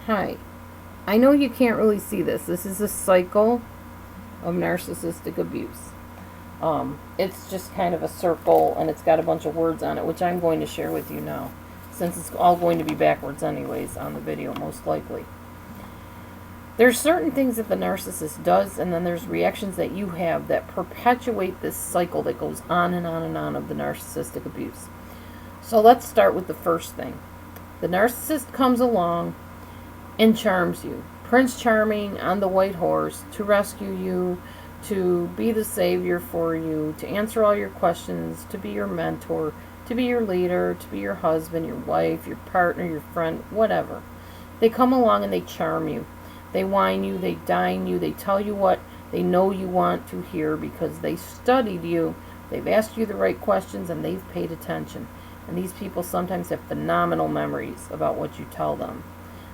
Hi. I know you can't really see this. This is a cycle of narcissistic abuse. It's just kind of a circle, and it's got a bunch of words on it, which I'm going to share with you now, since it's all going to be backwards anyways on the video, most likely. There's certain things that the narcissist does, and then there's reactions that you have that perpetuate this cycle that goes on and on and on of the narcissistic abuse. So let's start with the first thing. The narcissist comes along and charms you. Prince Charming on the white horse to rescue you, to be the savior for you, to answer all your questions, to be your mentor, to be your leader, to be your husband, your wife, your partner, your friend, whatever. They come along and they charm you. They whine you, they dine you, they tell you what they know you want to hear because they studied you, they've asked you the right questions, and they've paid attention. And these people sometimes have phenomenal memories about what you tell them.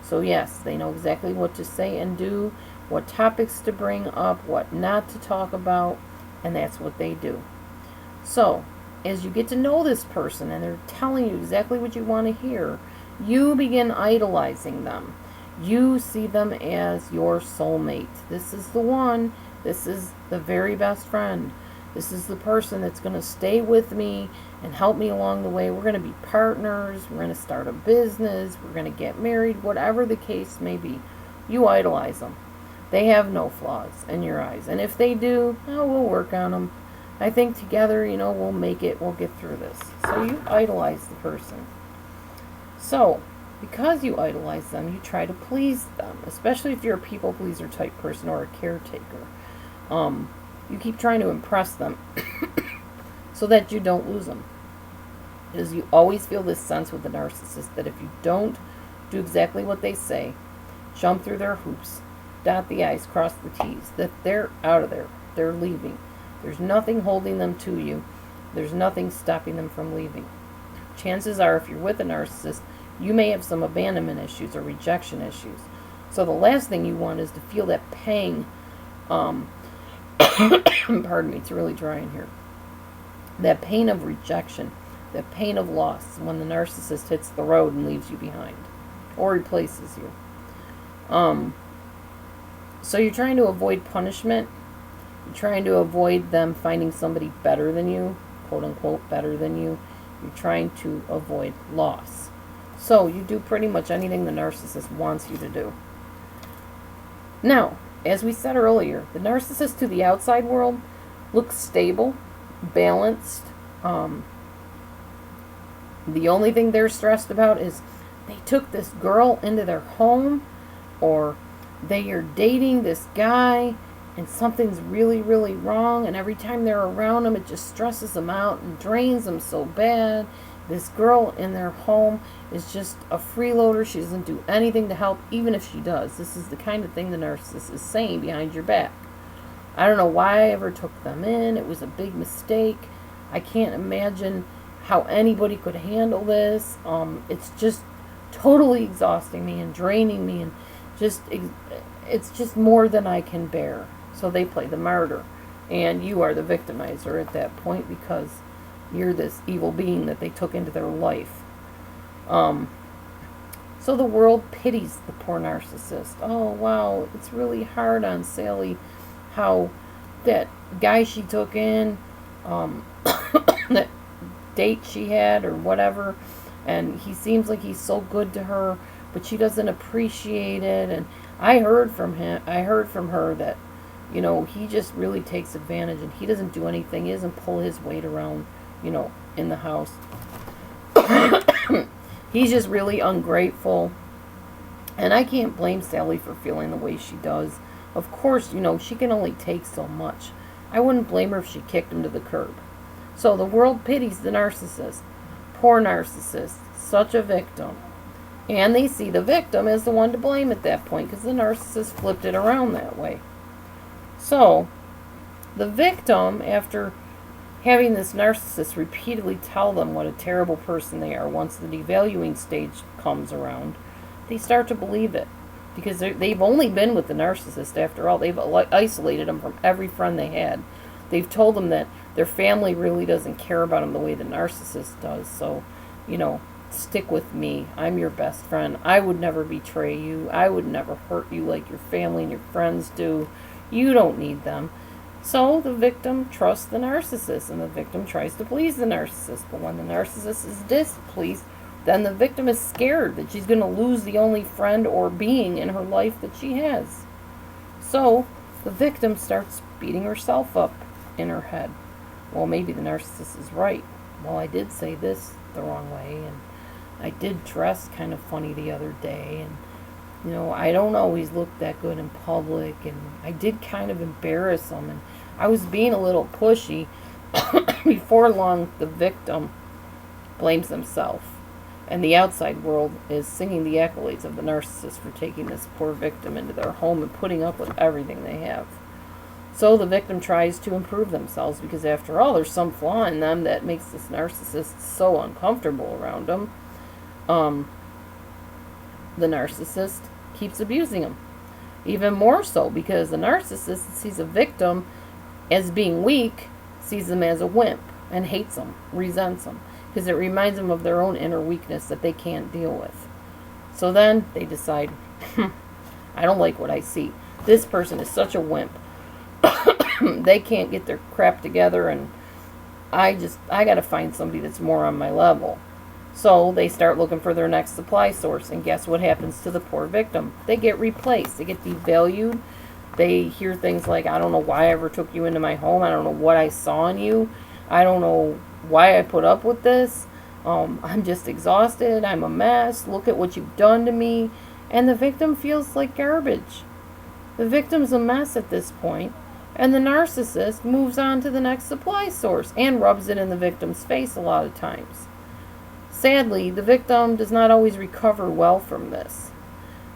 So yes, they know exactly what to say and do, what topics to bring up, what not to talk about, and that's what they do. So, as you get to know this person and they're telling you exactly what you want to hear, you begin idolizing them. You see them as your soulmate. This is the one. This is the very best friend. This is the person that's going to stay with me and help me along the way. We're going to be partners. We're going to start a business. We're going to get married. Whatever the case may be, you idolize them. They have no flaws in your eyes. And if they do, we'll work on them. I think together, we'll make it. We'll get through this. So you idolize the person. So, because you idolize them, you try to please them, especially if you're a people pleaser type person or a caretaker. You keep trying to impress them so that you don't lose them. Because you always feel this sense with the narcissist that if you don't do exactly what they say, jump through their hoops, dot the I's, cross the T's, that they're out of there. They're leaving. There's nothing holding them to you. There's nothing stopping them from leaving. Chances are, if you're with a narcissist, you may have some abandonment issues or rejection issues. So the last thing you want is to feel that pang. Pardon me, it's really dry in here. That pain of rejection, that pain of loss when the narcissist hits the road and leaves you behind or replaces you. So you're trying to avoid punishment. You're trying to avoid them finding somebody better than you, quote unquote better than you. You're trying to avoid loss. So you do pretty much anything the narcissist wants you to do. Now, as we said earlier, the narcissist to the outside world looks stable, balanced. The only thing they're stressed about is they took this girl into their home, or they are dating this guy and something's really, really wrong, and every time they're around him it just stresses them out and drains them so bad. This girl in their home is just a freeloader. She doesn't do anything to help, even if she does. This is the kind of thing the narcissist is saying behind your back. I don't know why I ever took them in. It was a big mistake. I can't imagine how anybody could handle this. It's just totally exhausting me and draining me, and it's just more than I can bear. So they play the martyr, and you are the victimizer at that point because you're this evil being that they took into their life. So the world pities the poor narcissist. Oh, wow, it's really hard on Sally how that guy she took in, that date she had or whatever, and he seems like he's so good to her, but she doesn't appreciate it. And I heard from her that, he just really takes advantage, and he doesn't do anything. He doesn't pull his weight around, in the house. He's just really ungrateful. And I can't blame Sally for feeling the way she does. Of course, she can only take so much. I wouldn't blame her if she kicked him to the curb. So the world pities the narcissist. Poor narcissist. Such a victim. And they see the victim as the one to blame at that point because the narcissist flipped it around that way. So, the victim, after having this narcissist repeatedly tell them what a terrible person they are, once the devaluing stage comes around, they start to believe it. Because they've only been with the narcissist after all. They've isolated them from every friend they had. They've told them that their family really doesn't care about them the way the narcissist does. So, stick with me. I'm your best friend. I would never betray you. I would never hurt you like your family and your friends do. You don't need them. So the victim trusts the narcissist, and the victim tries to please the narcissist. But when the narcissist is displeased, then the victim is scared that she's going to lose the only friend or being in her life that she has. So the victim starts beating herself up in her head. Well, maybe the narcissist is right. Well, I did say this the wrong way, and I did dress kind of funny the other day, and I don't always look that good in public, and I did kind of embarrass them, and I was being a little pushy. Before long, the victim blames themselves, and the outside world is singing the accolades of the narcissist for taking this poor victim into their home and putting up with everything they have. So the victim tries to improve themselves, because after all, there's some flaw in them that makes this narcissist so uncomfortable around them. The narcissist keeps abusing them. Even more so, because the narcissist sees a victim as being weak, sees them as a wimp, and hates them, resents them, because it reminds them of their own inner weakness that they can't deal with. So then they decide, I don't like what I see. This person is such a wimp. They can't get their crap together, and I got to find somebody that's more on my level. So they start looking for their next supply source, and guess what happens to the poor victim? They get replaced. They get devalued. They hear things like, I don't know why I ever took you into my home. I don't know what I saw in you. I don't know why I put up with this. I'm just exhausted. I'm a mess. Look at what you've done to me. And the victim feels like garbage. The victim's a mess at this point, and the narcissist moves on to the next supply source and rubs it in the victim's face a lot of times. Sadly, the victim does not always recover well from this.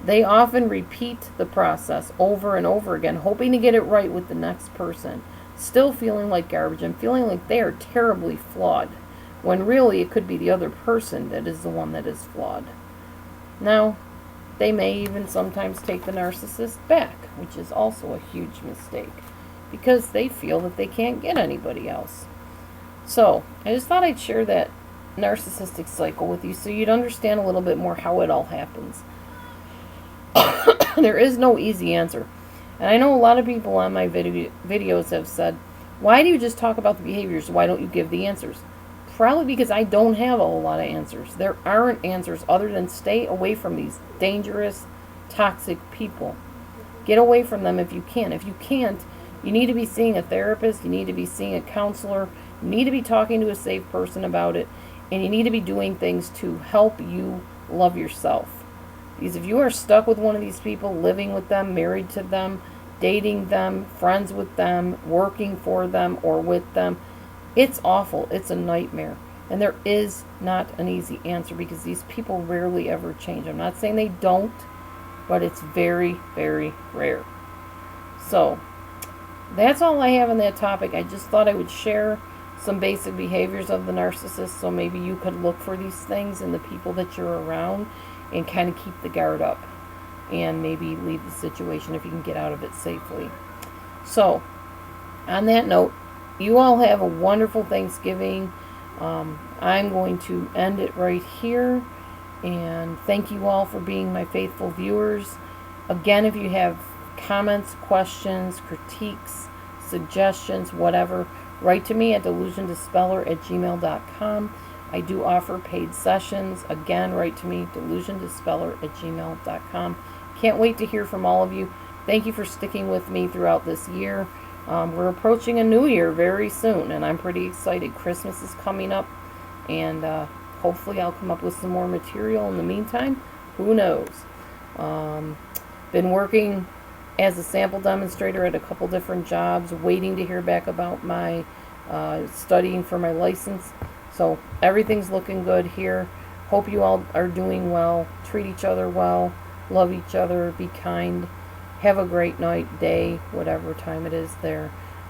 They often repeat the process over and over again, hoping to get it right with the next person, still feeling like garbage and feeling like they are terribly flawed, when really it could be the other person that is the one that is flawed. Now, they may even sometimes take the narcissist back, which is also a huge mistake, because they feel that they can't get anybody else. So, I just thought I'd share that narcissistic cycle with you so you'd understand a little bit more how it all happens. There is no easy answer. And I know a lot of people on my videos have said, why do you just talk about the behaviors? Why don't you give the answers? Probably because I don't have a whole lot of answers. There aren't answers other than stay away from these dangerous, toxic people. Get away from them if you can. If you can't, you need to be seeing a therapist. You need to be seeing a counselor. You need to be talking to a safe person about it. And you need to be doing things to help you love yourself. Because if you are stuck with one of these people, living with them, married to them, dating them, friends with them, working for them or with them, it's awful. It's a nightmare. And there is not an easy answer, because these people rarely ever change. I'm not saying they don't, but it's very, very rare. So, that's all I have on that topic. I just thought I would share some basic behaviors of the narcissist, so maybe you could look for these things in the people that you're around and kind of keep the guard up and maybe leave the situation if you can get out of it safely. So, on that note, you all have a wonderful Thanksgiving. I'm going to end it right here, and thank you all for being my faithful viewers. Again, if you have comments, questions, critiques, suggestions, whatever, write to me at DelusionDispeller@gmail.com. I do offer paid sessions. Again, write to me, DelusionDispeller@gmail.com. Can't wait to hear from all of you. Thank you for sticking with me throughout this year. We're approaching a new year very soon, and I'm pretty excited. Christmas is coming up, and hopefully I'll come up with some more material in the meantime. Who knows? Been working as a sample demonstrator at a couple different jobs, waiting to hear back about my studying for my license. So everything's looking good here. Hope you all are doing well. Treat each other well. Love each other. Be kind. Have a great night, day, whatever time it is there.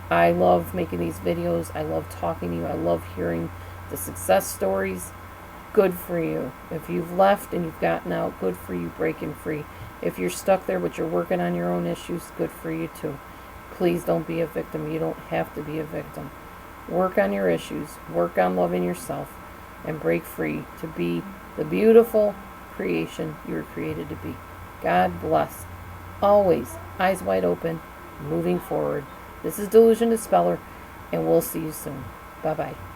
I love making these videos. I love talking to you. I love hearing the success stories. Good for you. If you've left and you've gotten out, good for you, breaking free. If you're stuck there but you're working on your own issues, good for you too. Please don't be a victim. You don't have to be a victim. Work on your issues. Work on loving yourself and break free to be the beautiful creation you were created to be. God bless. Always eyes wide open, moving forward. This is Delusion Dispeller, and we'll see you soon. Bye-bye.